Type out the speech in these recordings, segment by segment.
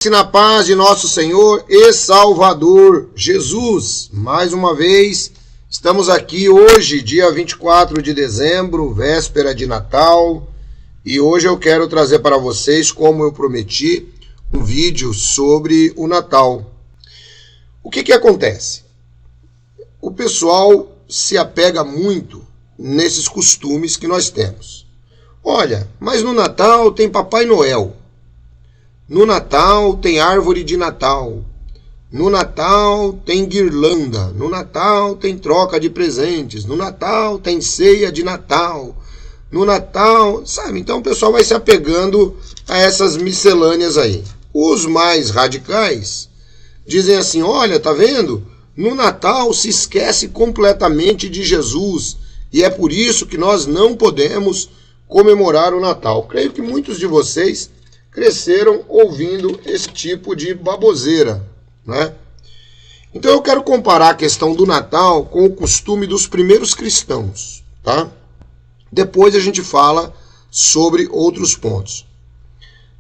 Na paz de nosso Senhor e Salvador Jesus. Mais uma vez, estamos aqui hoje, dia 24 de dezembro, véspera de Natal, e hoje eu quero trazer para vocês, como eu prometi, um vídeo sobre o Natal. O que acontece? O pessoal se apega muito nesses costumes que nós temos. Olha, mas no Natal tem Papai Noel. No Natal tem árvore de Natal. No Natal tem guirlanda. No Natal tem troca de presentes. No Natal tem ceia de Natal. No Natal, sabe? Então o pessoal vai se apegando a essas miscelâneas aí. Os mais radicais dizem assim, olha, tá vendo? No Natal se esquece completamente de Jesus. E é por isso que nós não podemos comemorar o Natal. Creio que muitos de vocês cresceram ouvindo esse tipo de baboseira, né? Então eu quero comparar a questão do Natal com o costume dos primeiros cristãos, tá? Depois a gente fala sobre outros pontos.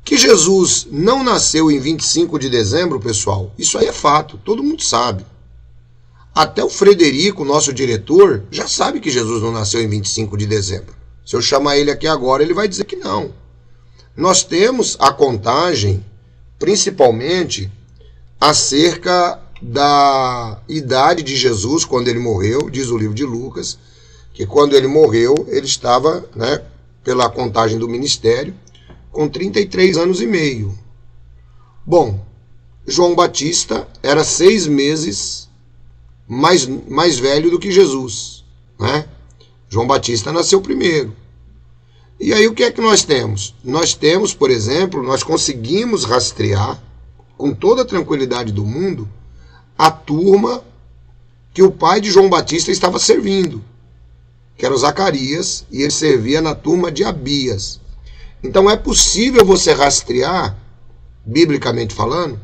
Que Jesus não nasceu em 25 de dezembro, pessoal, isso aí é fato, todo mundo sabe. Até o Frederico, nosso diretor, já sabe que Jesus não nasceu em 25 de dezembro. Se eu chamar ele aqui agora, ele vai dizer que não. Nós temos a contagem, principalmente, acerca da idade de Jesus quando ele morreu, diz o livro de Lucas, que quando ele morreu, ele estava, né, pela contagem do ministério, com 33 anos e meio. Bom, João Batista era 6 meses mais velho do que Jesus, né? João Batista nasceu primeiro. E aí o que é que nós temos? Nós temos, por exemplo, nós conseguimos rastrear, com toda a tranquilidade do mundo, a turma que o pai de João Batista estava servindo, que era o Zacarias, e ele servia na turma de Abias. Então é possível você rastrear, biblicamente falando,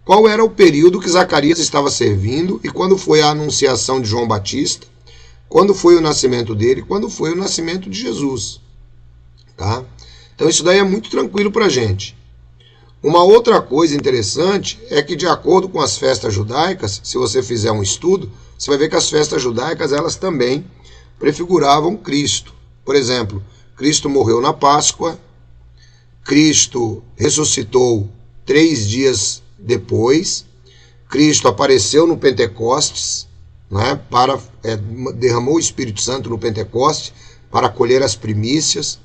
qual era o período que Zacarias estava servindo e quando foi a anunciação de João Batista, quando foi o nascimento dele, quando foi o nascimento de Jesus. Tá? Então isso daí é muito tranquilo para a gente. Uma outra coisa interessante é que, de acordo com as festas judaicas, se você fizer um estudo, você vai ver que as festas judaicas elas também prefiguravam Cristo. Por exemplo, Cristo morreu na Páscoa, Cristo ressuscitou 3 dias depois, Cristo apareceu no Pentecostes, né, derramou o Espírito Santo no Pentecostes para colher as primícias.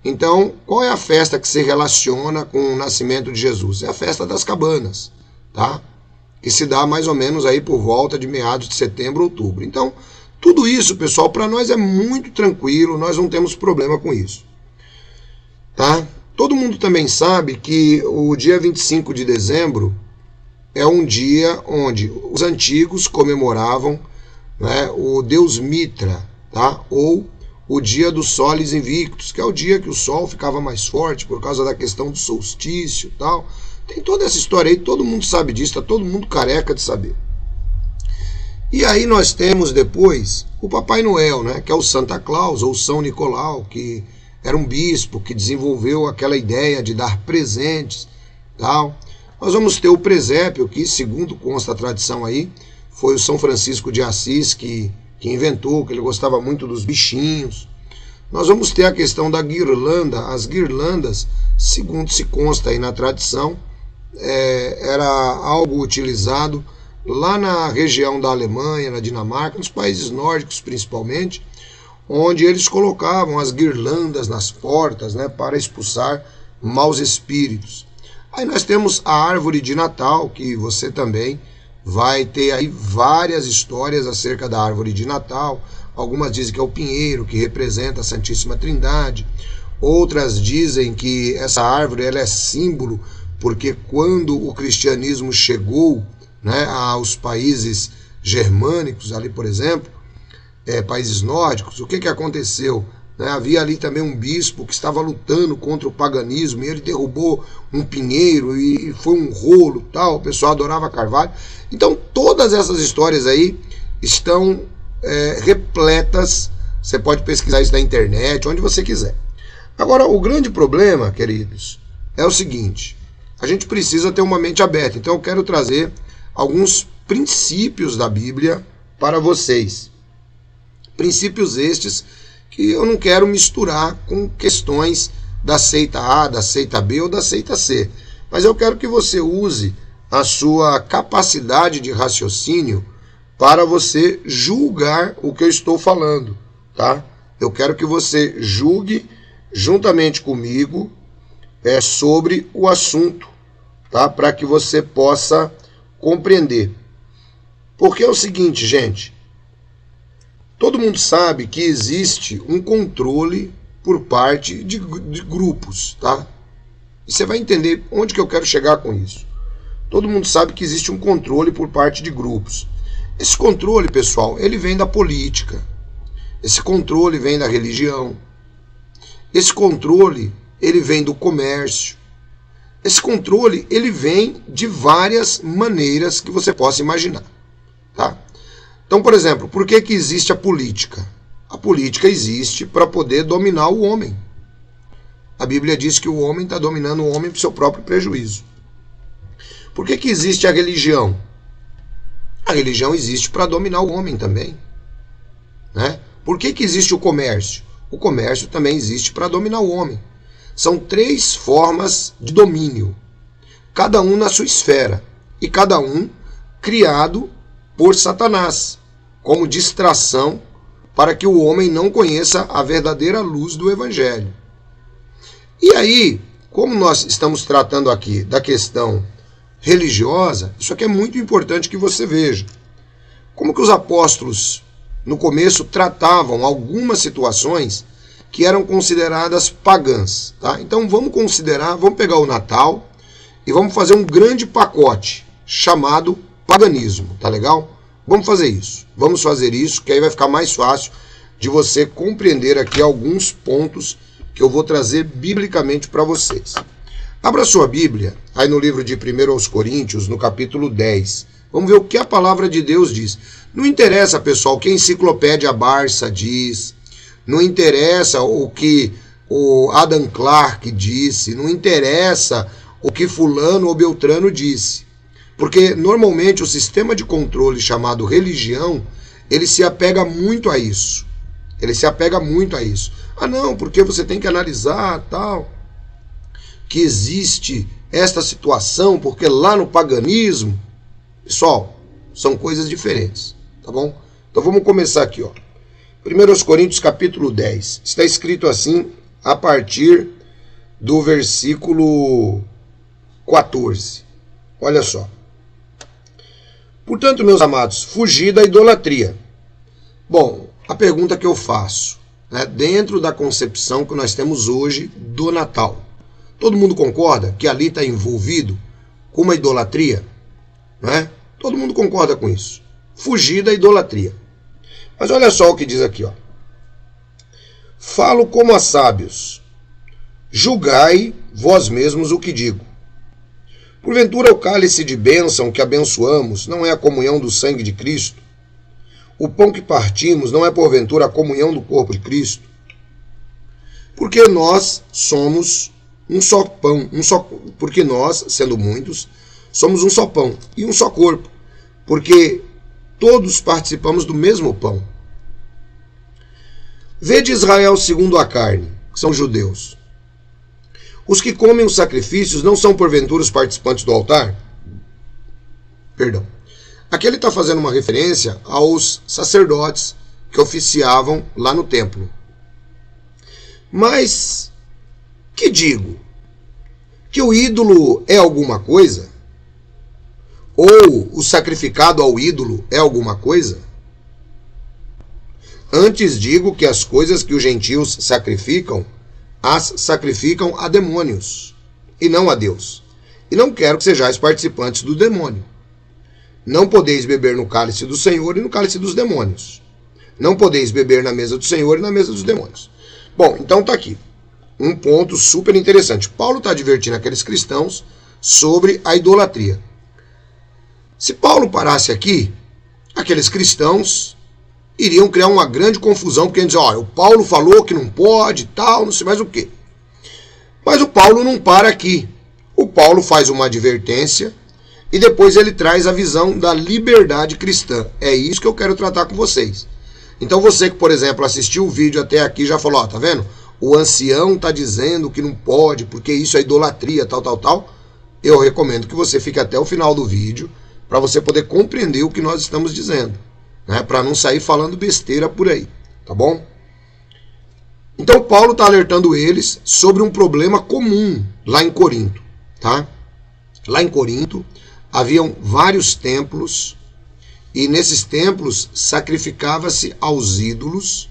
Então, qual é a festa que se relaciona com o nascimento de Jesus? É a festa das cabanas, tá? Que se dá mais ou menos aí por volta de meados de setembro, outubro. Então, tudo isso, pessoal, para nós é muito tranquilo, nós não temos problema com isso, tá? Todo mundo também sabe que o dia 25 de dezembro é um dia onde os antigos comemoravam, né, o deus Mitra, tá? Ou o dia dos soles invictus, que é o dia que o sol ficava mais forte por causa da questão do solstício e tal. Tem toda essa história aí, todo mundo sabe disso, está todo mundo careca de saber. E aí nós temos depois o Papai Noel, né, que é o Santa Claus ou São Nicolau, que era um bispo que desenvolveu aquela ideia de dar presentes, tal. Nós vamos ter o presépio, que segundo consta a tradição aí, foi o São Francisco de Assis que inventou, que ele gostava muito dos bichinhos. Nós vamos ter a questão da guirlanda. As guirlandas, segundo se consta aí na tradição, era algo utilizado lá na região da Alemanha, na Dinamarca, nos países nórdicos principalmente, onde eles colocavam as guirlandas nas portas, né, para expulsar maus espíritos. Aí nós temos a árvore de Natal, que você também vai ter aí várias histórias acerca da árvore de Natal. Algumas dizem que é o pinheiro, que representa a Santíssima Trindade. Outras dizem que essa árvore ela é símbolo, porque quando o cristianismo chegou, né, aos países germânicos, ali por exemplo, países nórdicos, o que aconteceu? Havia ali também um bispo que estava lutando contra o paganismo, e ele derrubou um pinheiro e foi um rolo, tal, o pessoal adorava carvalho. Então todas essas histórias aí estão repletas, você pode pesquisar isso na internet, onde você quiser. Agora, o grande problema, queridos, é o seguinte: a gente precisa ter uma mente aberta. Então eu quero trazer alguns princípios da Bíblia para vocês. Princípios estes que eu não quero misturar com questões da seita A, da seita B ou da seita C. Mas eu quero que você use a sua capacidade de raciocínio para você julgar o que eu estou falando, tá? Eu quero que você julgue juntamente comigo sobre o assunto, tá? Para que você possa compreender. Porque é o seguinte, gente, todo mundo sabe que existe um controle por parte de grupos, tá? E você vai entender onde que eu quero chegar com isso. Todo mundo sabe que existe um controle por parte de grupos. Esse controle, pessoal, ele vem da política. Esse controle vem da religião. Esse controle, ele vem do comércio. Esse controle, ele vem de várias maneiras que você possa imaginar, tá? Então, por exemplo, por que que existe a política? A política existe para poder dominar o homem. A Bíblia diz que o homem está dominando o homem para o seu próprio prejuízo. Por que que existe a religião? A religião existe para dominar o homem também, né? Por que que existe o comércio? O comércio também existe para dominar o homem. São 3 formas de domínio, cada um na sua esfera, e cada um criado por Satanás, como distração para que o homem não conheça a verdadeira luz do Evangelho. E aí, como nós estamos tratando aqui da questão religiosa, isso aqui é muito importante que você veja. Como que os apóstolos, no começo, tratavam algumas situações que eram consideradas pagãs, tá? Então vamos pegar o Natal e vamos fazer um grande pacote chamado paganismo, tá legal? Vamos fazer isso, que aí vai ficar mais fácil de você compreender aqui alguns pontos que eu vou trazer biblicamente para vocês. Abra sua Bíblia, aí no livro de 1 aos Coríntios, no capítulo 10. Vamos ver o que a palavra de Deus diz. Não interessa, pessoal, o que a enciclopédia Barça diz, não interessa o que o Adam Clarke disse, não interessa o que fulano ou beltrano disse. Porque normalmente o sistema de controle chamado religião, ele se apega muito a isso. Ah não, porque você tem que analisar tal, que existe esta situação, porque lá no paganismo, pessoal, são coisas diferentes, tá bom? Então vamos começar aqui, ó. 1 Coríntios capítulo 10, está escrito assim a partir do versículo 14, olha só. Portanto, meus amados, fugi da idolatria. Bom, a pergunta que eu faço, né, dentro da concepção que nós temos hoje do Natal, todo mundo concorda que ali está envolvido com uma idolatria? Né? Todo mundo concorda com isso. Fugir da idolatria. Mas olha só o que diz aqui, ó. Falo como a sábios, julgai vós mesmos o que digo. Porventura o cálice de bênção que abençoamos não é a comunhão do sangue de Cristo? O pão que partimos não é porventura a comunhão do corpo de Cristo? Porque nós somos um só pão, porque nós, sendo muitos, somos um só pão e um só corpo, porque todos participamos do mesmo pão. Vede Israel segundo a carne, que são judeus. Os que comem os sacrifícios não são porventura os participantes do altar? Perdão. Aqui ele está fazendo uma referência aos sacerdotes que oficiavam lá no templo. Mas, que digo? Que o ídolo é alguma coisa? Ou o sacrificado ao ídolo é alguma coisa? Antes digo que as coisas que os gentios sacrificam, as sacrificam a demônios, e não a Deus. E não quero que sejais participantes do demônio. Não podeis beber no cálice do Senhor e no cálice dos demônios. Não podeis beber na mesa do Senhor e na mesa dos demônios. Bom, então está aqui um ponto super interessante. Paulo está advertindo aqueles cristãos sobre a idolatria. Se Paulo parasse aqui, aqueles cristãos iriam criar uma grande confusão, porque iam dizer, olha, o Paulo falou que não pode, tal, não sei mais o quê. Mas o Paulo não para aqui. O Paulo faz uma advertência e depois ele traz a visão da liberdade cristã. É isso que eu quero tratar com vocês. Então você que, por exemplo, assistiu o vídeo até aqui já falou, ó, tá vendo? O ancião está dizendo que não pode, porque isso é idolatria, tal. Eu recomendo que você fique até o final do vídeo para você poder compreender o que nós estamos dizendo, né? Para não sair falando besteira por aí, tá bom? Então Paulo está alertando eles sobre um problema comum lá em Corinto, tá? Lá em Corinto haviam vários templos e nesses templos sacrificava-se aos ídolos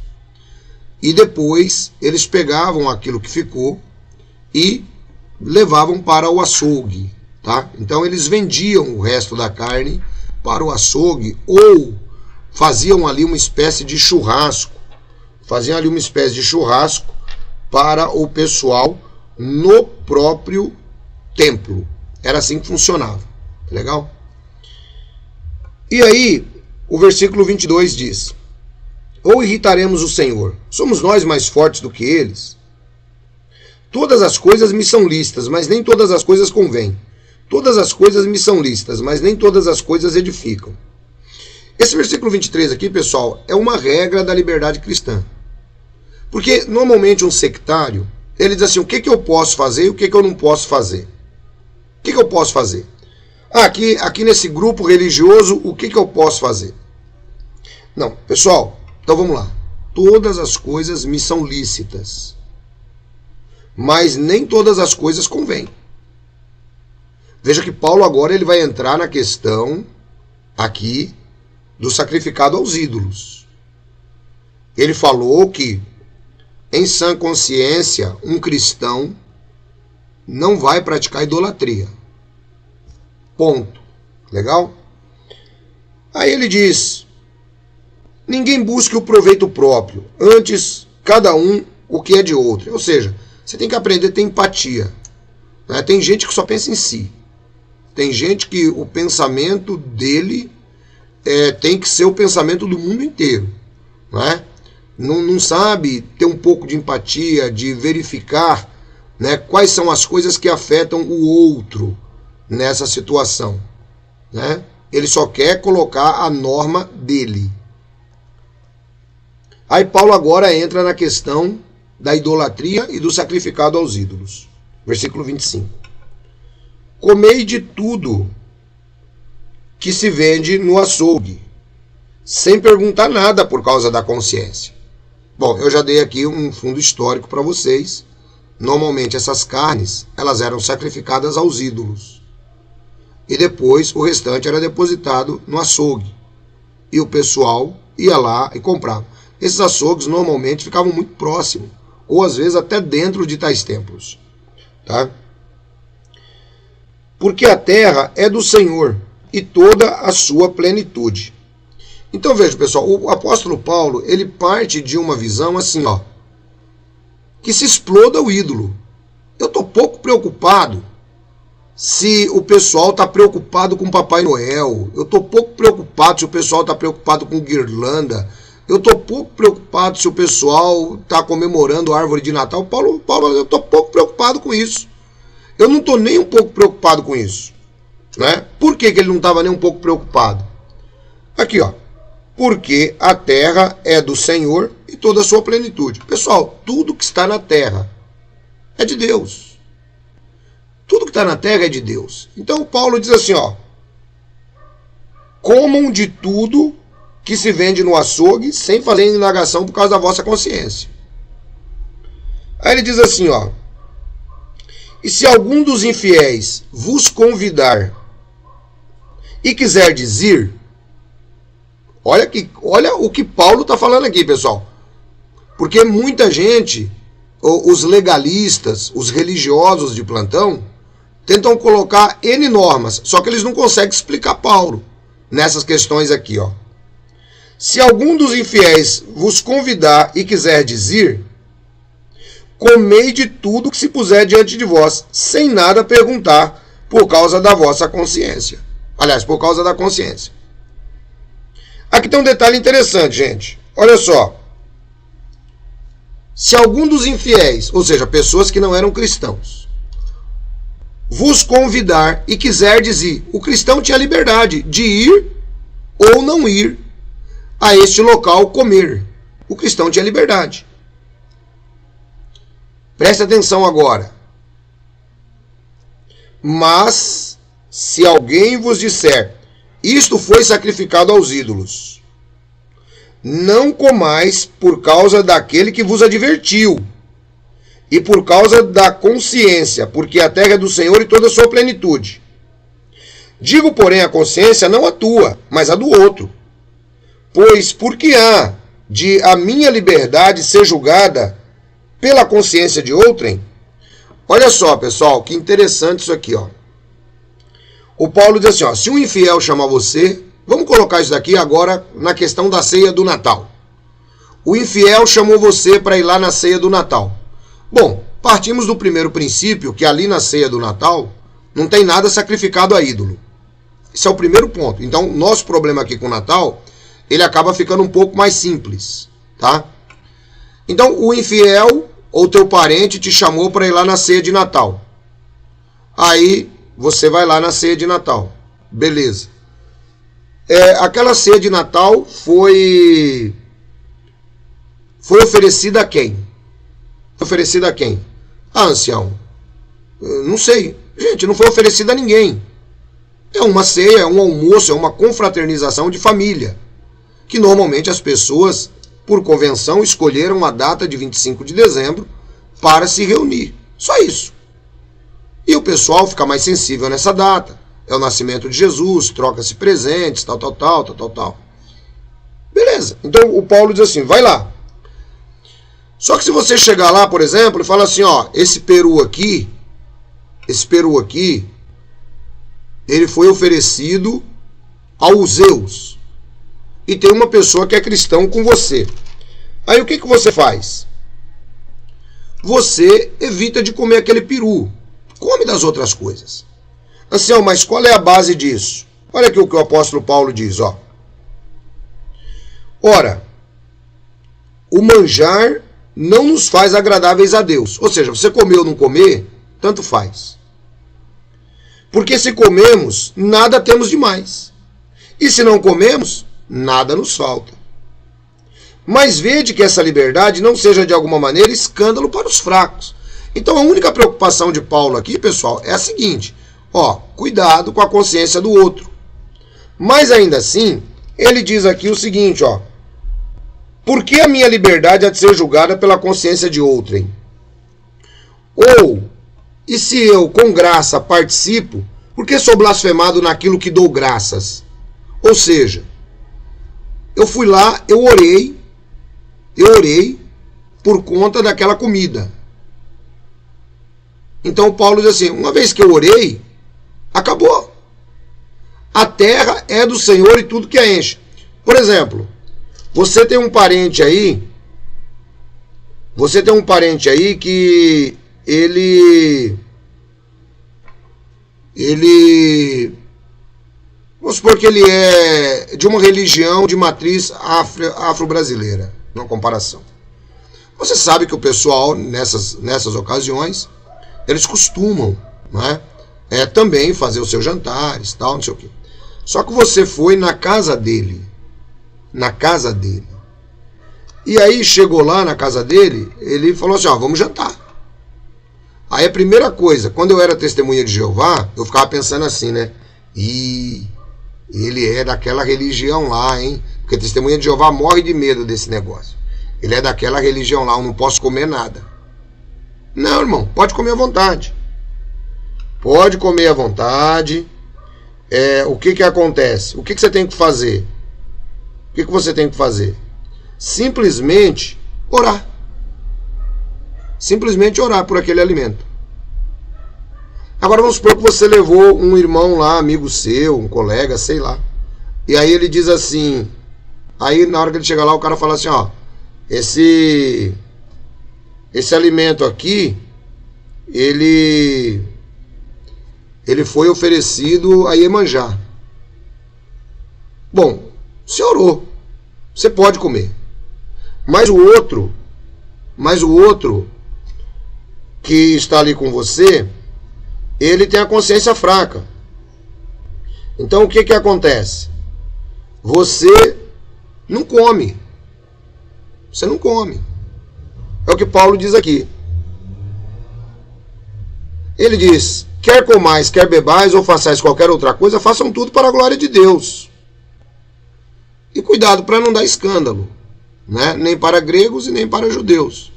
e depois eles pegavam aquilo que ficou e levavam para o açougue, tá? Então eles vendiam o resto da carne para o açougue ou faziam ali uma espécie de churrasco. Faziam ali uma espécie de churrasco para o pessoal no próprio templo. Era assim que funcionava. Legal? E aí, o versículo 22 diz: ou irritaremos o Senhor? Somos nós mais fortes do que eles? Todas as coisas me são lícitas, mas nem todas as coisas convêm. Todas as coisas me são lícitas, mas nem todas as coisas edificam. Esse versículo 23 aqui, pessoal, é uma regra da liberdade cristã. Porque, normalmente, um sectário, ele diz assim, o que eu posso fazer e o que eu não posso fazer. O que eu posso fazer? Aqui nesse grupo religioso, o que eu posso fazer? Não, pessoal, então vamos lá. Todas as coisas me são lícitas, mas nem todas as coisas convêm. Veja que Paulo agora ele vai entrar na questão aqui do sacrificado aos ídolos. Ele falou que em sã consciência um cristão não vai praticar idolatria. Ponto. Legal? Aí ele diz: ninguém busque o proveito próprio, antes cada um o que é de outro. Ou seja, você tem que aprender a ter empatia. Né? Tem gente que só pensa em si. Tem gente que o pensamento dele tem que ser o pensamento do mundo inteiro. Né? Não sabe ter um pouco de empatia, de verificar, né, quais são as coisas que afetam o outro nessa situação. Né? Ele só quer colocar a norma dele. Aí Paulo agora entra na questão da idolatria e do sacrificado aos ídolos. Versículo 25. Comei de tudo que se vende no açougue, sem perguntar nada por causa da consciência. Bom, eu já dei aqui um fundo histórico para vocês. Normalmente essas carnes, elas eram sacrificadas aos ídolos. E depois o restante era depositado no açougue. E o pessoal ia lá e comprava. Esses açougues normalmente ficavam muito próximos, ou às vezes até dentro de tais templos. Tá? Porque a terra é do Senhor e toda a sua plenitude. Então veja, pessoal, o apóstolo Paulo, ele parte de uma visão assim, ó, que se exploda o ídolo. Eu estou pouco preocupado se o pessoal está preocupado com Papai Noel. Eu estou pouco preocupado se o pessoal está preocupado com guirlanda. Eu estou pouco preocupado se o pessoal está comemorando a árvore de Natal. Paulo, eu estou pouco preocupado com isso. Eu não estou nem um pouco preocupado com isso. Né? Por que ele não estava nem um pouco preocupado? Aqui, ó. Porque a terra é do Senhor e toda a sua plenitude. Pessoal, tudo que está na terra é de Deus. Tudo que está na terra é de Deus. Então Paulo diz assim, ó, comam de tudo que se vende no açougue, sem fazer indagação por causa da vossa consciência. Aí ele diz assim, ó, e se algum dos infiéis vos convidar e quiser dizer, olha o que Paulo está falando aqui, pessoal. Porque muita gente, os legalistas, os religiosos de plantão, tentam colocar N normas, só que eles não conseguem explicar Paulo nessas questões aqui, ó. Se algum dos infiéis vos convidar e quiser dizer, comei de tudo que se puser diante de vós, sem nada perguntar, por causa da vossa consciência. Aliás, por causa da consciência. Aqui tem um detalhe interessante, gente. Olha só. Se algum dos infiéis, ou seja, pessoas que não eram cristãos, vos convidar e quiserdes ir. O cristão tinha liberdade de ir ou não ir a este local comer. O cristão tinha liberdade. Preste atenção agora. Mas, se alguém vos disser, isto foi sacrificado aos ídolos, não comais por causa daquele que vos advertiu, e por causa da consciência, porque a terra é do Senhor e toda a sua plenitude. Digo, porém, a consciência não a tua, mas a do outro. Pois por que há de a minha liberdade ser julgada pela consciência de outrem? Olha só, pessoal, que interessante isso aqui, ó. O Paulo diz assim, ó, se um infiel chamar você, vamos colocar isso daqui agora na questão da ceia do Natal. O infiel chamou você para ir lá na ceia do Natal. Bom, partimos do primeiro princípio, que ali na ceia do Natal não tem nada sacrificado a ídolo. Esse é o primeiro ponto. Então, nosso problema aqui com o Natal, ele acaba ficando um pouco mais simples, tá? Então, o infiel ou teu parente te chamou para ir lá na ceia de Natal. Aí, você vai lá na ceia de Natal. Beleza. Aquela ceia de Natal foi oferecida a quem? Oferecida a quem? Ah, ancião, não sei. Gente, não foi oferecida a ninguém. É uma ceia, é um almoço, é uma confraternização de família. Que normalmente as pessoas, por convenção, escolheram a data de 25 de dezembro para se reunir. Só isso. E o pessoal fica mais sensível nessa data. É o nascimento de Jesus, troca-se presentes, tal. Beleza. Então o Paulo diz assim, vai lá. Só que se você chegar lá, por exemplo, e falar assim, ó, esse peru aqui, ele foi oferecido aos Zeus. E tem uma pessoa que é cristão com você. Aí o que você faz? Você evita de comer aquele peru. Come das outras coisas. Assim, ó, mas qual é a base disso? Olha aqui o que o apóstolo Paulo diz, ó. Ora, o manjar não nos faz agradáveis a Deus. Ou seja, você comer ou não comer, tanto faz. Porque se comemos, nada temos demais. E se não comemos, nada nos falta. Mas vede que essa liberdade não seja de alguma maneira escândalo para os fracos. Então a única preocupação de Paulo aqui, pessoal, é a seguinte. Ó, cuidado com a consciência do outro. Mas ainda assim, ele diz aqui o seguinte, ó. Por que a minha liberdade há de ser julgada pela consciência de outrem? Ou, e se eu, com graça, participo, por que sou blasfemado naquilo que dou graças? Ou seja, eu fui lá, eu orei por conta daquela comida. Então Paulo diz assim, uma vez que eu orei, acabou. A terra é do Senhor e tudo que a enche. Por exemplo, você tem um parente aí que ele vamos supor que ele é de uma religião de matriz afro-brasileira, numa comparação. Você sabe que o pessoal, nessas ocasiões, eles costumam, né, também fazer os seus jantares, tal, não sei o quê. Só que você foi na casa dele. E aí chegou lá na casa dele, ele falou assim, ó, vamos jantar. Aí a primeira coisa, quando eu era testemunha de Jeová, eu ficava pensando assim, né? E ele é daquela religião lá, hein? Porque testemunha de Jeová morre de medo desse negócio. Ele é daquela religião lá, eu não posso comer nada. Não, irmão, pode comer à vontade. Pode comer à vontade. O que acontece? O que você tem que fazer? O que você tem que fazer? Simplesmente orar. Simplesmente orar por aquele alimento. Agora vamos supor que você levou um irmão lá, amigo seu, um colega, sei lá. E aí ele diz assim, aí na hora que ele chega lá, o cara fala assim, ó, esse alimento aqui, ele foi oferecido a Iemanjá. Bom, você orou, você pode comer. Mas o outro que está ali com você, ele tem a consciência fraca. Então o que que acontece? Você não come. Você não come. É o que Paulo diz aqui. Ele diz: quer comais, quer bebais ou façais qualquer outra coisa, façam tudo para a glória de Deus. E cuidado para não dar escândalo, né? Nem para gregos e nem para judeus.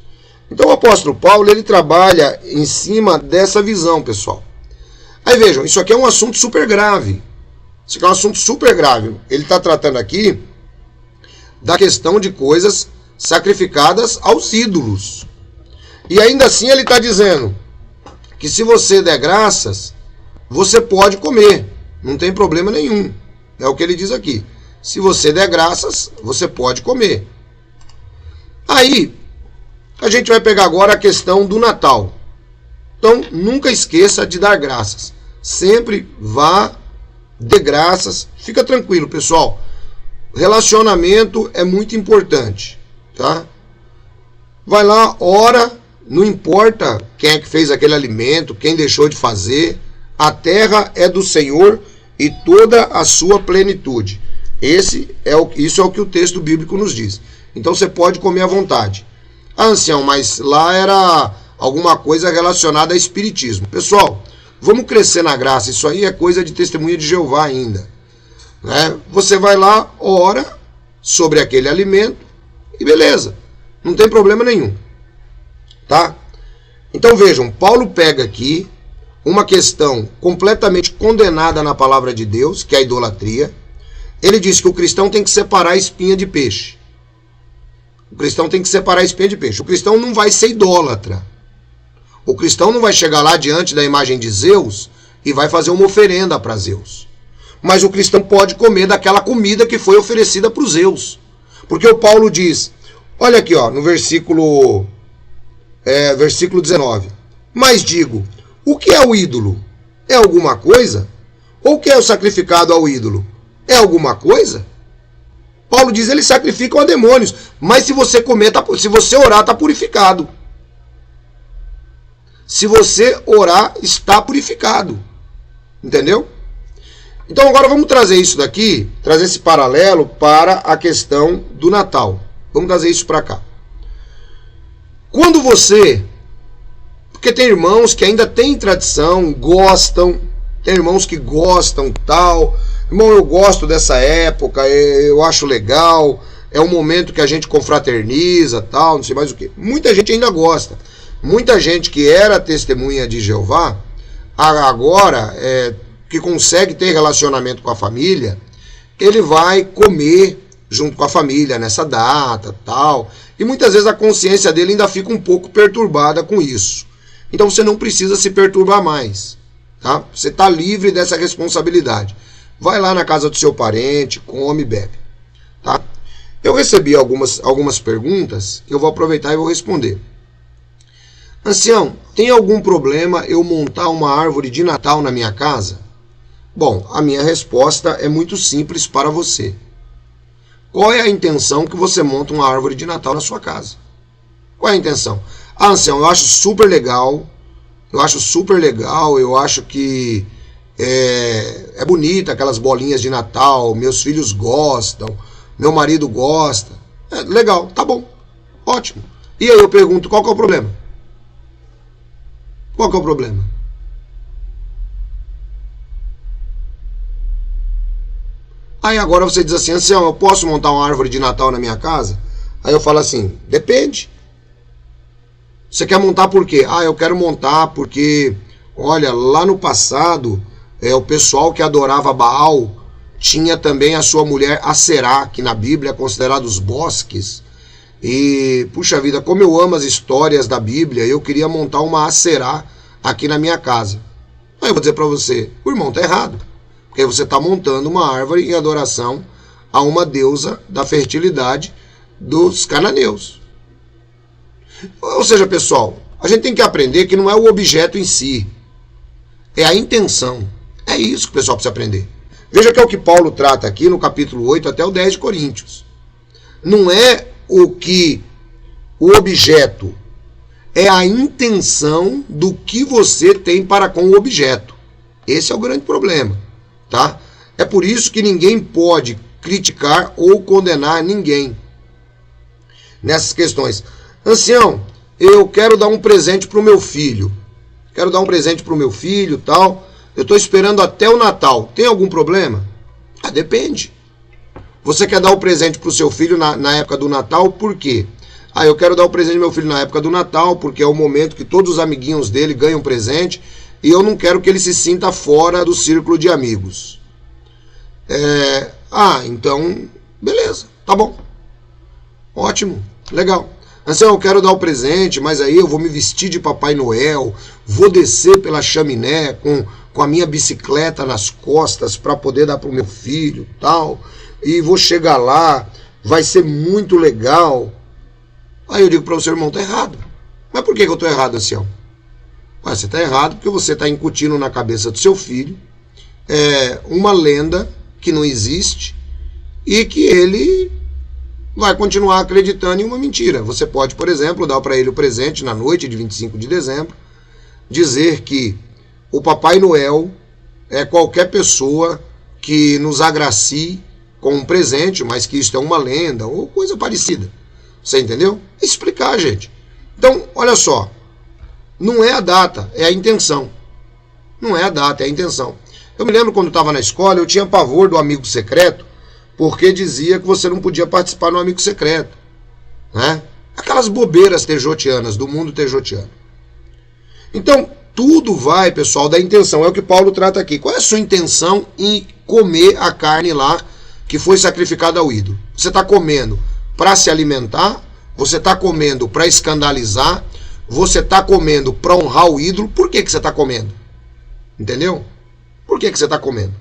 Então o apóstolo Paulo, ele trabalha em cima dessa visão, pessoal. Aí vejam, isso aqui é um assunto super grave. Isso aqui é um assunto super grave. Ele está tratando aqui da questão de coisas sacrificadas aos ídolos. E ainda assim ele está dizendo que se você der graças, você pode comer. Não tem problema nenhum. É o que ele diz aqui. Se você der graças, você pode comer. Aí, a gente vai pegar agora a questão do Natal. Então, nunca esqueça de dar graças. Sempre vá, dê graças. Fica tranquilo, pessoal. Relacionamento é muito importante, tá? Vai lá, ora, não importa quem é que fez aquele alimento, quem deixou de fazer. A terra é do Senhor e toda a sua plenitude. Isso é o que o texto bíblico nos diz. Então você pode comer à vontade. Ah, ancião, mas lá era alguma coisa relacionada a espiritismo. Pessoal, vamos crescer na graça. Isso aí é coisa de testemunha de Jeová ainda, né? Você vai lá, ora sobre aquele alimento e beleza. Não tem problema nenhum, tá? Então vejam, Paulo pega aqui uma questão completamente condenada na palavra de Deus, que é a idolatria. Ele diz que o cristão tem que separar a espinha de peixe. O cristão tem que separar a espinha de peixe. O cristão não vai ser idólatra. O cristão não vai chegar lá diante da imagem de Zeus e vai fazer uma oferenda para Zeus. Mas o cristão pode comer daquela comida que foi oferecida para os Zeus. Porque o Paulo diz, olha aqui, ó, no versículo 19. Mas digo, o que é o ídolo? É alguma coisa? Ou o que é o sacrificado ao ídolo? É alguma coisa? Paulo diz, eles sacrificam a demônios. Mas se você comer, se você orar, está purificado. Se você orar, está purificado. Entendeu? Então agora vamos trazer isso daqui, trazer esse paralelo para a questão do Natal. Vamos trazer isso para cá. Quando você... Porque tem irmãos que ainda têm tradição, gostam, tem irmãos que gostam tal... Irmão, eu gosto dessa época, eu acho legal, é um momento que a gente confraterniza, tal, não sei mais o que. Muita gente ainda gosta. Muita gente que era testemunha de Jeová, agora, que consegue ter relacionamento com a família, ele vai comer junto com a família nessa data, tal. E muitas vezes a consciência dele ainda fica um pouco perturbada com isso. Então você não precisa se perturbar mais, tá? Você está livre dessa responsabilidade. Vai lá na casa do seu parente, come e bebe, tá? Eu recebi algumas perguntas que eu vou aproveitar e vou responder. Ancião, tem algum problema eu montar uma árvore de Natal na minha casa? Bom, a minha resposta é muito simples para você. Qual é a intenção que você monta uma árvore de Natal na sua casa? Qual é a intenção? Ah, ancião, eu acho super legal, eu acho que é bonita aquelas bolinhas de Natal, meus filhos gostam, meu marido gosta. Legal, tá bom, ótimo. E aí eu pergunto, qual que é o problema? Qual que é o problema? Aí agora você diz assim, ancião, eu posso montar uma árvore de Natal na minha casa? Aí eu falo assim, depende. Você quer montar por quê? Ah, eu quero montar porque, olha, lá no passado... o pessoal que adorava Baal tinha também a sua mulher Aserá, que na Bíblia é considerado os bosques. E, puxa vida, como eu amo as histórias da Bíblia, eu queria montar uma Aserá aqui na minha casa. Aí eu vou dizer para você, o irmão está errado. Porque você está montando uma árvore em adoração a uma deusa da fertilidade dos cananeus. Ou seja, pessoal, a gente tem que aprender que não é o objeto em si, é a intenção. É isso que o pessoal precisa aprender. Veja que é o que Paulo trata aqui no capítulo 8 até o 10 de Coríntios. Não é o objeto, é a intenção do que você tem para com o objeto. Esse é o grande problema, tá? É por isso que ninguém pode criticar ou condenar ninguém nessas questões. Ancião, eu quero dar um presente para o meu filho. Quero dar um presente para o meu filho, tal. Eu estou esperando até o Natal. Tem algum problema? Ah, depende. Você quer dar o presente para o seu filho na época do Natal, por quê? Ah, eu quero dar o presente ao meu filho na época do Natal, porque é o momento que todos os amiguinhos dele ganham presente e eu não quero que ele se sinta fora do círculo de amigos. Então, beleza, tá bom. Ótimo, legal. Ancião, eu quero dar o presente, mas aí eu vou me vestir de Papai Noel, vou descer pela chaminé com a minha bicicleta nas costas para poder dar para o meu filho, tal, e vou chegar lá, vai ser muito legal. Aí eu digo para o seu irmão, tá errado. Mas por que eu tô errado, ancião? Você tá errado porque você tá incutindo na cabeça do seu filho uma lenda que não existe e que ele vai continuar acreditando em uma mentira. Você pode, por exemplo, dar para ele o presente na noite de 25 de dezembro, dizer que o Papai Noel é qualquer pessoa que nos agracie com um presente, mas que isto é uma lenda ou coisa parecida. Você entendeu? Explicar, gente. Então, olha só, não é a data, é a intenção. Não é a data, é a intenção. Eu me lembro quando estava na escola, eu tinha pavor do amigo secreto, porque dizia que você não podia participar no amigo secreto, né? Aquelas bobeiras tejotianas, do mundo tejotiano. Então, tudo vai, pessoal, da intenção. É o que Paulo trata aqui. Qual é a sua intenção em comer a carne lá que foi sacrificada ao ídolo? Você está comendo para se alimentar? Você está comendo para escandalizar? Você está comendo para honrar o ídolo? Por que você está comendo? Entendeu? Por que você está comendo?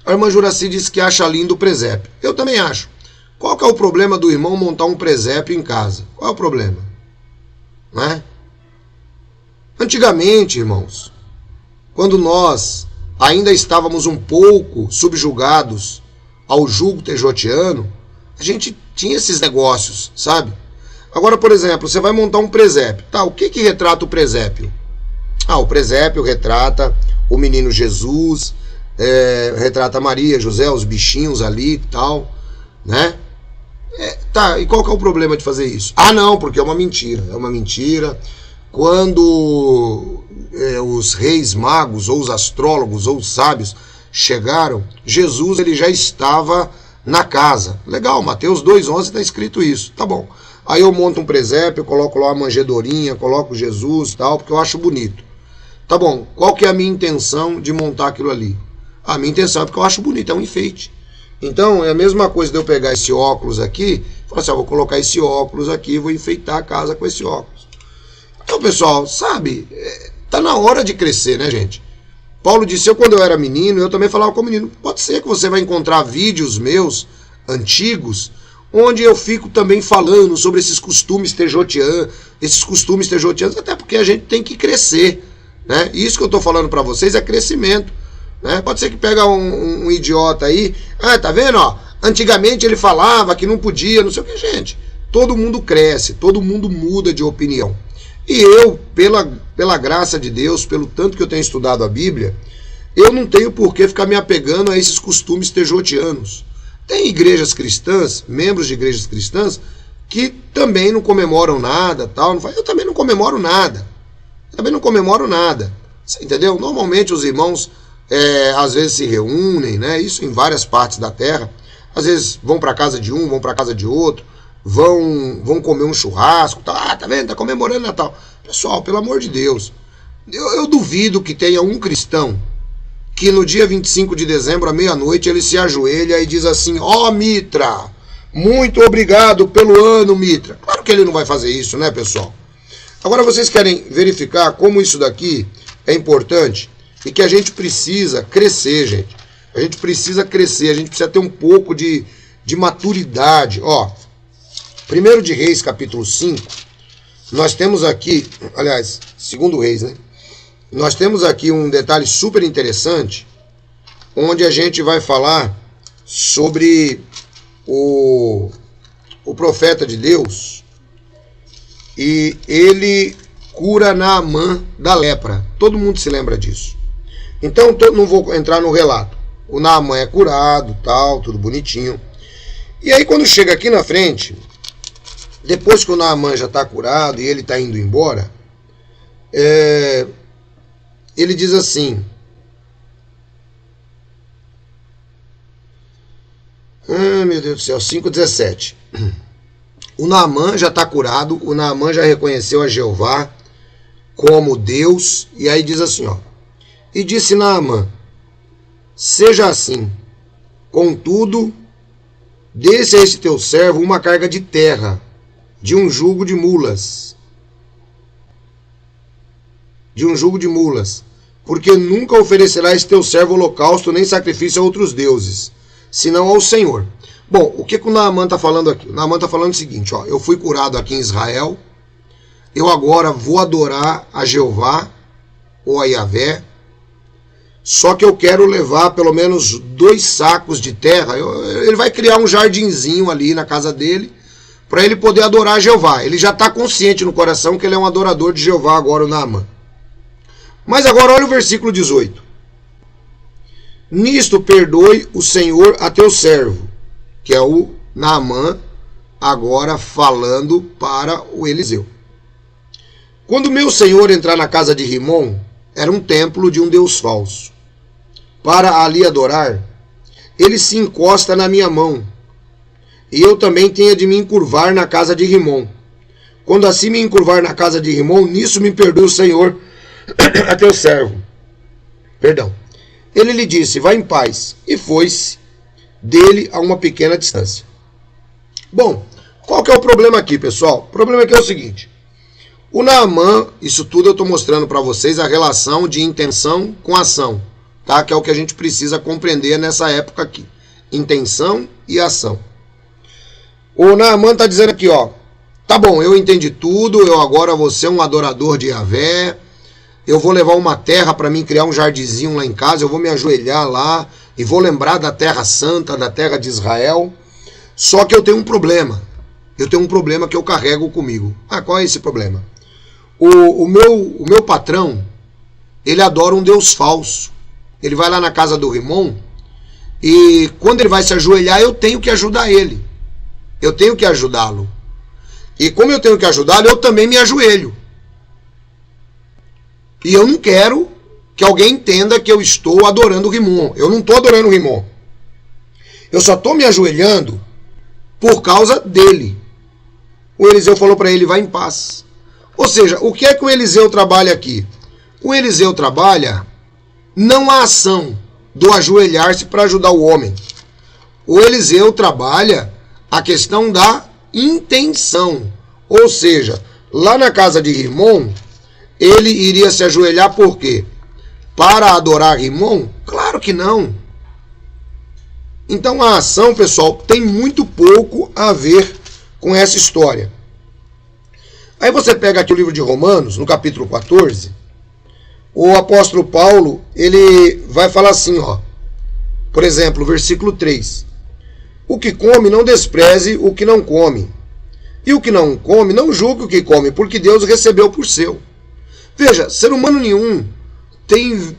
A irmã Juraci disse que acha lindo o presépio. Eu também acho. Qual que é o problema do irmão montar um presépio em casa? Qual é o problema? Não é? Antigamente, irmãos, quando nós ainda estávamos um pouco subjugados ao jugo tejotiano, a gente tinha esses negócios, sabe? Agora, por exemplo, você vai montar um presépio. Tá, o que retrata o presépio? O presépio retrata o menino Jesus, retrata Maria, José, os bichinhos ali e tal, né? Tá, e qual que é o problema de fazer isso? Não, porque é uma mentira. Quando os reis magos, ou os astrólogos, ou os sábios chegaram, Jesus ele já estava na casa. Legal, Mateus 2,11 está escrito isso, tá bom. Aí eu monto um presépio, eu coloco lá uma manjedorinha, coloco Jesus e tal, porque eu acho bonito. Tá bom, qual que é a minha intenção de montar aquilo ali? A minha intenção é porque eu acho bonito, é um enfeite. Então é a mesma coisa de eu pegar esse óculos aqui, falar assim, vou colocar esse óculos aqui, vou enfeitar a casa com esse óculos. Então, pessoal, sabe, tá na hora de crescer, né, gente? Paulo disse, quando eu era menino, eu também falava com o menino. Pode ser que você vai encontrar vídeos meus, antigos, onde eu fico também falando sobre esses costumes tejotianos, até porque a gente tem que crescer, né? Isso que eu tô falando para vocês é crescimento, né? Pode ser que pega um idiota aí, tá vendo, ó? Antigamente ele falava que não podia, não sei o que, gente. Todo mundo cresce, todo mundo muda de opinião. E eu, pela graça de Deus, pelo tanto que eu tenho estudado a Bíblia, eu não tenho por que ficar me apegando a esses costumes tejotianos. Tem igrejas cristãs, membros de igrejas cristãs, que também não comemoram nada, tal. Eu também não comemoro nada. Você entendeu? Normalmente os irmãos, às vezes se reúnem, né? Isso em várias partes da terra. Às vezes vão para casa de um, vão para casa de outro. Vão comer um churrasco, tá vendo? Tá comemorando Natal. Pessoal, pelo amor de Deus, eu duvido que tenha um cristão que no dia 25 de dezembro, à meia-noite, ele se ajoelha e diz assim, Mitra, muito obrigado pelo ano, Mitra. Claro que ele não vai fazer isso, né, pessoal? Agora vocês querem verificar como isso daqui é importante e que a gente precisa crescer, gente. A gente precisa crescer, a gente precisa ter um pouco de maturidade, 1 de Reis, capítulo 5, nós temos aqui, aliás, 2 Reis, né? Nós temos aqui um detalhe super interessante, onde a gente vai falar sobre o profeta de Deus, e ele cura Naamã da lepra. Todo mundo se lembra disso. Então, não vou entrar no relato. O Naamã é curado, tal, tudo bonitinho. E aí, quando chega aqui na frente, depois que o Naamã já está curado e ele está indo embora, ele diz assim: meu Deus do céu, 5,17. O Naamã já está curado, o Naamã já reconheceu a Jeová como Deus, e aí diz assim, ó: e disse Naamã: seja assim, contudo, desse a este teu servo uma carga de terra, de um jugo de mulas. Porque nunca oferecerá este teu servo holocausto nem sacrifício a outros deuses, senão ao Senhor. Bom, o que o Naamã está falando aqui? O Naamã está falando o seguinte, ó: eu fui curado aqui em Israel, eu agora vou adorar a Jeová, ou a Yahvé, só que eu quero levar pelo menos 2 sacos de terra. Ele vai criar um jardinzinho ali na casa dele, para ele poder adorar a Jeová. Ele já está consciente no coração que ele é um adorador de Jeová agora, o Naamã. Mas agora olha o versículo 18. Nisto perdoe o Senhor a teu servo, que é o Naamã agora falando para o Eliseu. Quando meu senhor entrar na casa de Rimom, era um templo de um deus falso. Para ali adorar, ele se encosta na minha mão, e eu também tenho de me encurvar na casa de Rimom. Quando assim me encurvar na casa de Rimom, nisso me perdoe o Senhor a teu servo. Perdão. Ele lhe disse: vai em paz, e foi-se dele a uma pequena distância. Bom, qual que é o problema aqui, pessoal? O problema aqui é o seguinte: o Naamã, isso tudo eu estou mostrando para vocês a relação de intenção com ação, tá? Que é o que a gente precisa compreender nessa época aqui. Intenção e ação. O Naamã está dizendo aqui, ó: tá bom, eu entendi tudo, eu agora vou ser um adorador de Yahvé, eu vou levar uma terra para mim criar um jardinzinho lá em casa, eu vou me ajoelhar lá e vou lembrar da terra santa, da terra de Israel. Só que eu tenho um problema. Eu tenho um problema que eu carrego comigo. Ah, qual é esse problema? O meu patrão, ele adora um deus falso. Ele vai lá na casa do Rimom e quando ele vai se ajoelhar, eu tenho que ajudar ele. Eu tenho que ajudá-lo. E como eu tenho que ajudá-lo, eu também me ajoelho. E eu não quero que alguém entenda que eu estou adorando o Rimom. Eu não estou adorando o Rimom. Eu só estou me ajoelhando por causa dele. O Eliseu falou para ele: vai em paz. Ou seja, o que é que o Eliseu trabalha aqui? O Eliseu trabalha não a ação do ajoelhar-se para ajudar o homem. O Eliseu trabalha a questão da intenção. Ou seja, lá na casa de Rimom, ele iria se ajoelhar por quê? Para adorar Rimom? Claro que não. Então a ação, pessoal, tem muito pouco a ver com essa história. Aí você pega aqui o livro de Romanos, no capítulo 14, o apóstolo Paulo, ele vai falar assim, ó, por exemplo, versículo 3. O que come, não despreze o que não come. E o que não come, não julgue o que come, porque Deus recebeu por seu. Veja, ser humano nenhum tem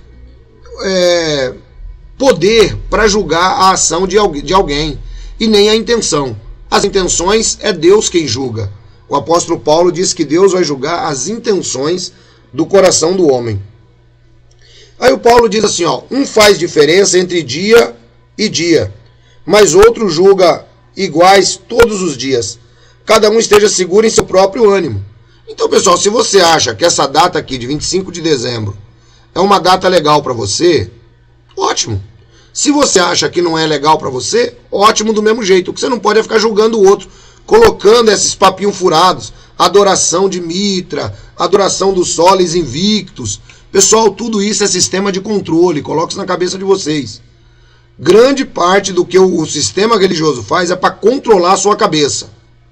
poder para julgar a ação de alguém, e nem a intenção. As intenções é Deus quem julga. O apóstolo Paulo diz que Deus vai julgar as intenções do coração do homem. Aí o Paulo diz assim, ó: um faz diferença entre dia e dia, mas outro julga iguais todos os dias. Cada um esteja seguro em seu próprio ânimo. Então, pessoal, se você acha que essa data aqui, de 25 de dezembro, é uma data legal para você, ótimo. Se você acha que não é legal para você, ótimo do mesmo jeito. O que você não pode é ficar julgando o outro, colocando esses papinhos furados, adoração de Mitra, adoração dos soles invictos. Pessoal, tudo isso é sistema de controle, coloque isso na cabeça de vocês. Grande parte do que o sistema religioso faz é para controlar a sua cabeça,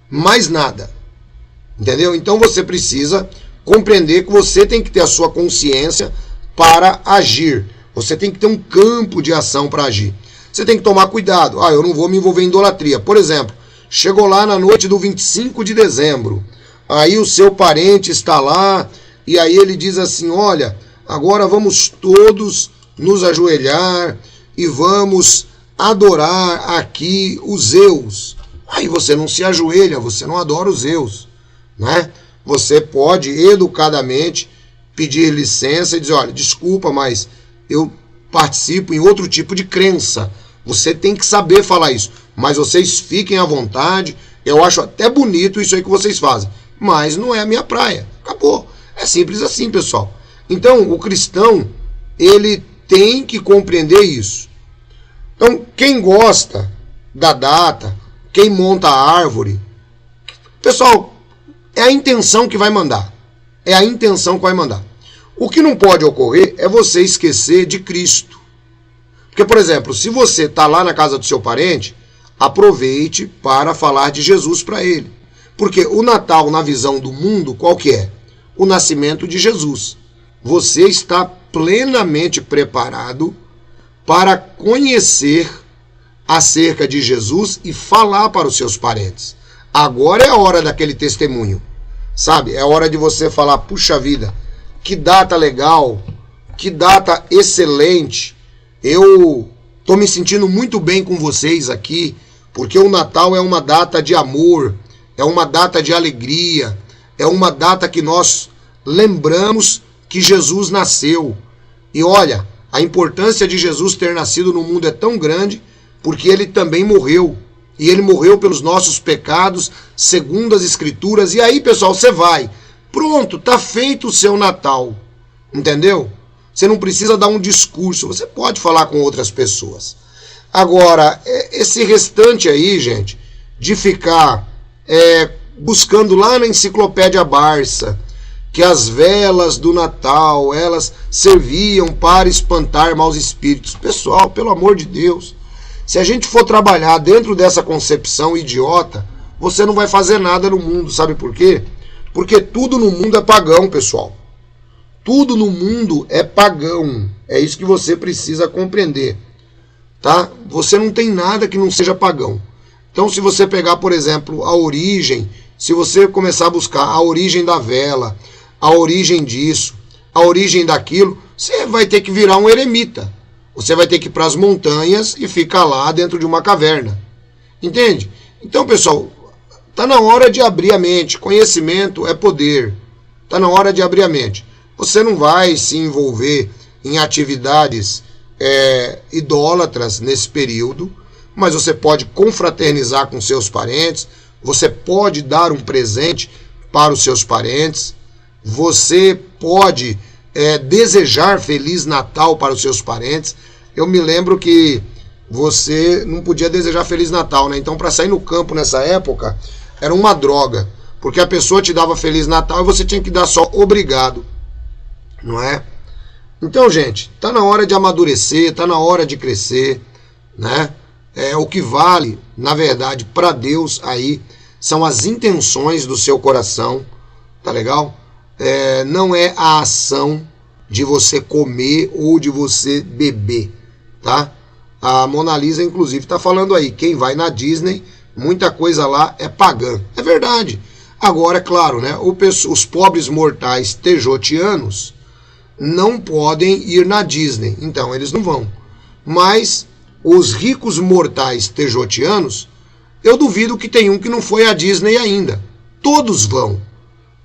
mais nada. Entendeu? Então você precisa compreender que você tem que ter a sua consciência para agir. Você tem que ter um campo de ação para agir. Você tem que tomar cuidado. Ah, eu não vou me envolver em idolatria. Por exemplo, chegou lá na noite do 25 de dezembro. aí o seu parente está lá, e aí ele diz assim, olha, agora vamos todos nos ajoelhar e vamos adorar aqui os Zeus. Aí você não se ajoelha, você não adora os Zeus, né? Você pode educadamente pedir licença e dizer, olha, desculpa, mas eu participo em outro tipo de crença. Você tem que saber falar isso, mas vocês fiquem à vontade, eu acho até bonito isso aí que vocês fazem, mas não é a minha praia. Acabou. É simples assim, pessoal. Então, o cristão, ele tem que compreender isso. Então, quem gosta da data, quem monta a árvore, pessoal, é a intenção que vai mandar. É a intenção que vai mandar. O que não pode ocorrer é você esquecer de Cristo. Porque, por exemplo, se você está lá na casa do seu parente, aproveite para falar de Jesus para ele. Porque o Natal, na visão do mundo, qual que é? O nascimento de Jesus. Você está plenamente preparado para conhecer acerca de Jesus e falar para os seus parentes. Agora é a hora daquele testemunho, sabe? É hora de você falar, puxa vida, que data legal, que data excelente. Eu estou me sentindo muito bem com vocês aqui, porque o Natal é uma data de amor, é uma data de alegria, é uma data que nós lembramos que Jesus nasceu. E olha, a importância de Jesus ter nascido no mundo é tão grande, porque ele também morreu. E ele morreu pelos nossos pecados, segundo as Escrituras. E aí, pessoal, você vai. Pronto, tá feito o seu Natal. Entendeu? Você não precisa dar um discurso, você pode falar com outras pessoas. Agora, esse restante aí, gente, de ficar buscando lá na Enciclopédia Barça, que as velas do Natal, elas serviam para espantar maus espíritos. Pessoal, pelo amor de Deus, se a gente for trabalhar dentro dessa concepção idiota, você não vai fazer nada no mundo, sabe por quê? Porque tudo no mundo é pagão, pessoal. Tudo no mundo é pagão. É isso que você precisa compreender, tá? Você não tem nada que não seja pagão. Então, se você pegar, por exemplo, a origem, se você começar a buscar a origem da vela, a origem disso, a origem daquilo, você vai ter que virar um eremita. Você vai ter que ir para as montanhas e ficar lá dentro de uma caverna. Entende? Então, pessoal, está na hora de abrir a mente. Conhecimento é poder. Está na hora de abrir a mente. Você não vai se envolver em atividades idólatras nesse período, mas você pode confraternizar com seus parentes, você pode dar um presente para os seus parentes, você pode desejar Feliz Natal para os seus parentes. Eu me lembro que você não podia desejar Feliz Natal, né? Então, para sair no campo nessa época, era uma droga, porque a pessoa te dava Feliz Natal e você tinha que dar só obrigado, não é? Então, gente, tá na hora de amadurecer, tá na hora de crescer, né? O que vale, na verdade, para Deus aí, são as intenções do seu coração, tá legal? Não é a ação de você comer ou de você beber, tá? A Mona Lisa, inclusive, tá falando aí, quem vai na Disney, muita coisa lá é pagã. É verdade. Agora, é claro, né? Os pobres mortais tejotianos não podem ir na Disney, então eles não vão. Mas os ricos mortais tejotianos, eu duvido que tem um que não foi à Disney ainda. Todos vão,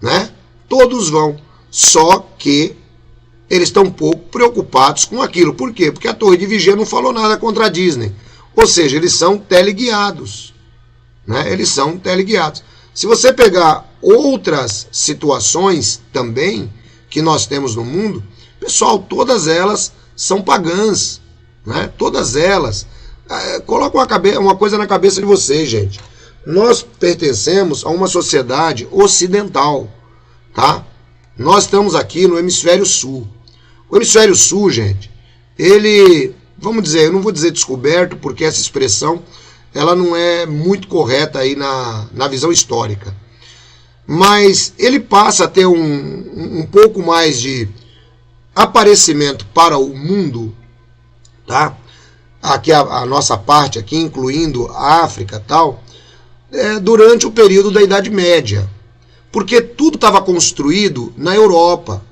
né? Todos vão. Só que eles estão um pouco preocupados com aquilo. Por quê? Porque a Torre de Vigia não falou nada contra a Disney. Ou seja, eles são teleguiados, né? Eles são teleguiados. Se você pegar outras situações também que nós temos no mundo, pessoal, todas elas são pagãs, né? Todas elas. Coloca uma coisa na cabeça de vocês, gente. Nós pertencemos a uma sociedade ocidental, tá? Nós estamos aqui no hemisfério sul. O hemisfério sul, gente, ele, vamos dizer, eu não vou dizer descoberto, porque essa expressão ela não é muito correta aí na visão histórica. Mas ele passa a ter um pouco mais de aparecimento para o mundo, tá? Aqui a nossa parte, aqui incluindo a África e tal, durante o período da Idade Média. Porque tudo estava construído na Europa.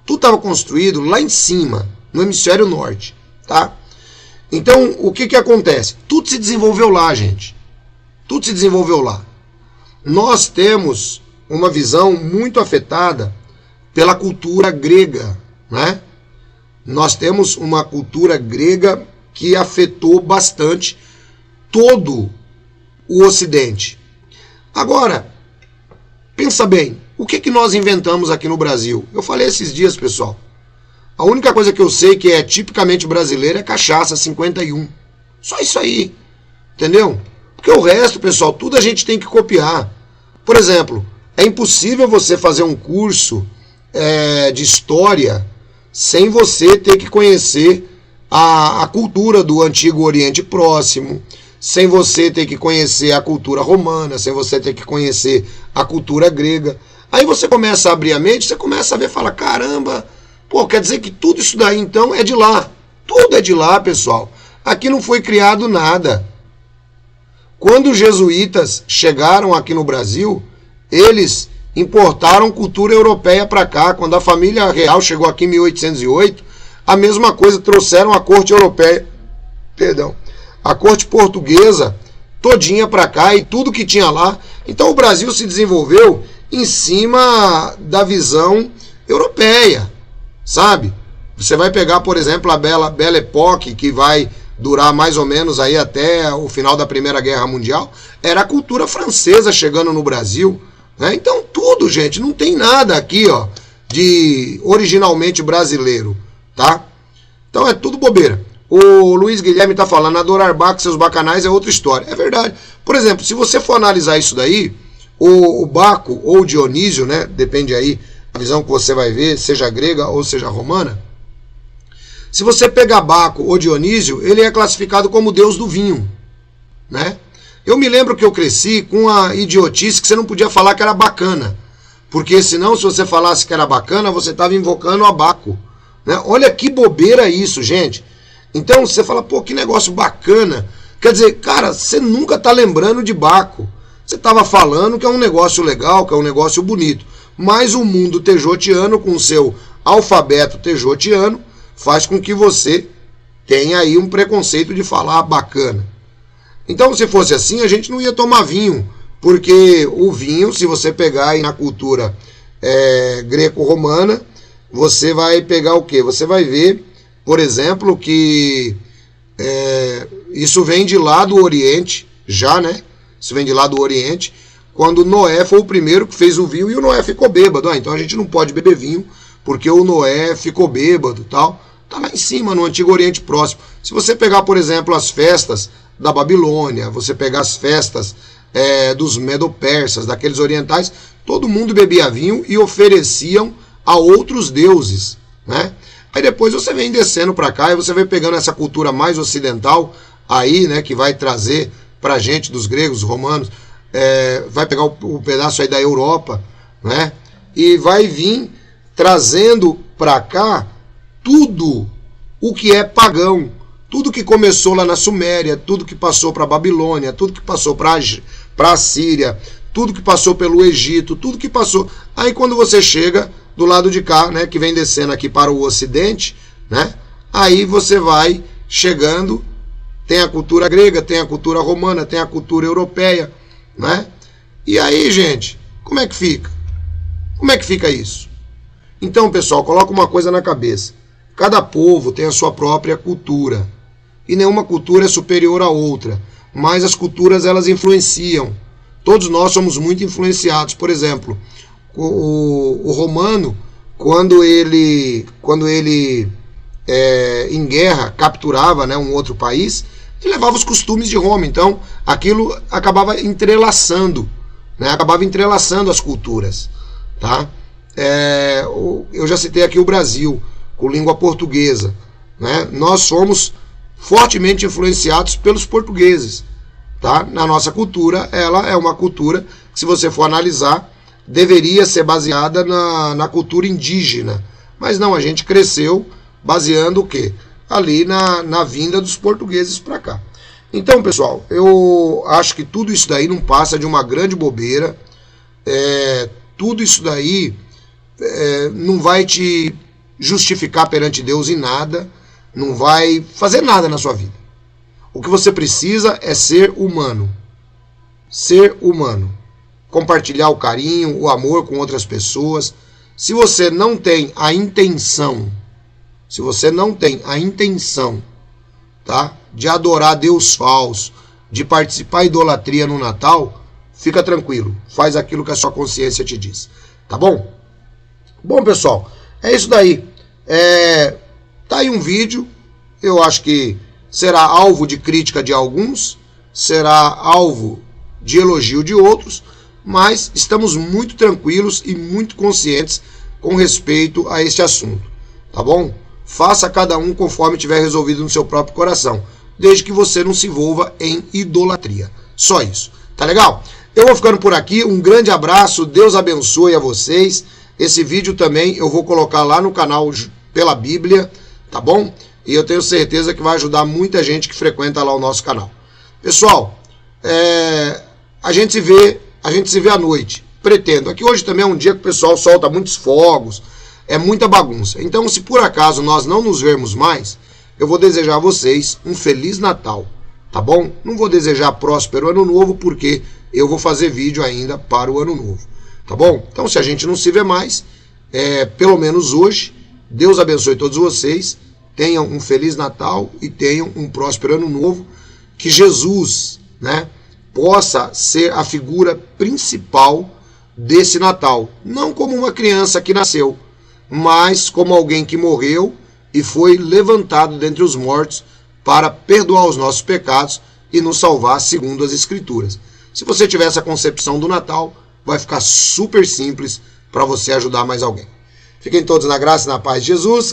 Tudo estava construído lá em cima, no hemisfério norte, tá? Então, o que acontece? Tudo se desenvolveu lá, gente. Tudo se desenvolveu lá. Nós temos uma visão muito afetada pela cultura grega, né? Nós temos uma cultura grega que afetou bastante todo o Ocidente. Agora, pensa bem, o que nós inventamos aqui no Brasil? Eu falei esses dias, pessoal. A única coisa que eu sei que é tipicamente brasileira é cachaça 51. Só isso aí, entendeu? Porque o resto, pessoal, tudo a gente tem que copiar. Por exemplo, é impossível você fazer um curso de história sem você ter que conhecer a cultura do Antigo Oriente Próximo, sem você ter que conhecer a cultura romana, sem você ter que conhecer a cultura grega. Aí você começa a abrir a mente, você começa a ver e fala, caramba, pô, quer dizer que tudo isso daí então é de lá. Tudo é de lá, pessoal. Aqui não foi criado nada. Quando os jesuítas chegaram aqui no Brasil, eles importaram cultura europeia para cá. Quando a família real chegou aqui em 1808, a mesma coisa, trouxeram a corte europeia, a corte portuguesa todinha para cá e tudo que tinha lá. Então o Brasil se desenvolveu em cima da visão europeia, sabe? Você vai pegar, por exemplo, a Belle Époque, que vai durar mais ou menos aí até o final da Primeira Guerra Mundial, era a cultura francesa chegando no Brasil, né? Então tudo, gente, não tem nada aqui, ó, de originalmente brasileiro, tá? Então é tudo bobeira. O Luiz Guilherme tá falando, adorar Baco e seus bacanais é outra história. É verdade. Por exemplo, se você for analisar isso daí, o Baco ou o Dionísio, né, depende aí a visão que você vai ver, seja grega ou seja romana, se você pegar Baco ou Dionísio, ele é classificado como deus do vinho, né? Eu me lembro que eu cresci com a idiotice que você não podia falar que era bacana, porque senão, se você falasse que era bacana, você estava invocando a Baco, né? Olha que bobeira isso, gente. Então você fala, pô, que negócio bacana. Quer dizer, cara, você nunca tá lembrando de Baco. Você estava falando que é um negócio legal, que é um negócio bonito. Mas o mundo tejotiano, com o seu alfabeto tejotiano, faz com que você tenha aí um preconceito de falar bacana. Então, se fosse assim, a gente não ia tomar vinho. Porque o vinho, se você pegar aí na cultura greco-romana, você vai pegar o quê? Você vai ver, por exemplo, que isso vem de lá do Oriente, já, né? Isso vem de lá do Oriente, quando Noé foi o primeiro que fez o vinho e o Noé ficou bêbado. Então a gente não pode beber vinho porque o Noé ficou bêbado e tal. Tá lá em cima, no Antigo Oriente Próximo. Se você pegar, por exemplo, as festas da Babilônia, você pegar as festas dos Medo-Persas, daqueles orientais, todo mundo bebia vinho e ofereciam a outros deuses, né? Aí depois você vem descendo para cá e você vem pegando essa cultura mais ocidental aí, né, que vai trazer pra gente dos gregos, romanos, vai pegar o pedaço aí da Europa, né? E vai vir trazendo para cá tudo o que é pagão, tudo que começou lá na Suméria, tudo que passou para a Babilônia, tudo que passou para a Síria, tudo que passou pelo Egito, tudo que passou. Aí quando você chega do lado de cá, né, que vem descendo aqui para o Ocidente, né? Aí você vai chegando, tem a cultura grega, tem a cultura romana, tem a cultura europeia, né? E aí, gente, como é que fica? Como é que fica isso? Então, pessoal, coloca uma coisa na cabeça. Cada povo tem a sua própria cultura. E nenhuma cultura é superior à outra. Mas as culturas, elas influenciam. Todos nós somos muito influenciados. Por exemplo, o romano, quando ele em guerra capturava, né, um outro país, ele levava os costumes de Roma. Então aquilo acabava entrelaçando, né, acabava entrelaçando as culturas, tá? Eu já citei aqui o Brasil com língua portuguesa, né? Nós somos fortemente influenciados pelos portugueses, tá? Na nossa cultura, ela é uma cultura que, se você for analisar, deveria ser baseada na cultura indígena. Mas não, a gente cresceu baseando o quê? Ali na vinda dos portugueses para cá. Então, pessoal, eu acho que tudo isso daí não passa de uma grande bobeira. tudo isso daí não vai te justificar perante Deus em nada, não vai fazer nada na sua vida. O que você precisa é ser humano. Ser humano. Compartilhar o carinho, o amor com outras pessoas. Se você não tem a intenção, tá, de adorar Deus falso, de participar da idolatria no Natal, fica tranquilo. Faz aquilo que a sua consciência te diz. Tá bom? Bom, pessoal, é isso daí. Tá aí um vídeo. Eu acho que será alvo de crítica de alguns, será alvo de elogio de outros, mas estamos muito tranquilos e muito conscientes com respeito a este assunto, tá bom? Faça cada um conforme tiver resolvido no seu próprio coração, desde que você não se envolva em idolatria. Só isso, tá legal? Eu vou ficando por aqui, um grande abraço, Deus abençoe a vocês. Esse vídeo também eu vou colocar lá no canal pela Bíblia, tá bom? E eu tenho certeza que vai ajudar muita gente que frequenta lá o nosso canal. Pessoal, a gente se vê à noite, pretendo. Aqui hoje também é um dia que o pessoal solta muitos fogos, é muita bagunça. Então, se por acaso nós não nos vermos mais, eu vou desejar a vocês um Feliz Natal, tá bom? Não vou desejar próspero Ano Novo, porque eu vou fazer vídeo ainda para o Ano Novo, tá bom? Então, se a gente não se vê mais, pelo menos hoje, Deus abençoe todos vocês, tenham um Feliz Natal e tenham um próspero Ano Novo, que Jesus, né, possa ser a figura principal desse Natal, não como uma criança que nasceu, mas como alguém que morreu e foi levantado dentre os mortos para perdoar os nossos pecados e nos salvar segundo as Escrituras. Se você tiver essa concepção do Natal, vai ficar super simples para você ajudar mais alguém. Fiquem todos na graça e na paz de Jesus.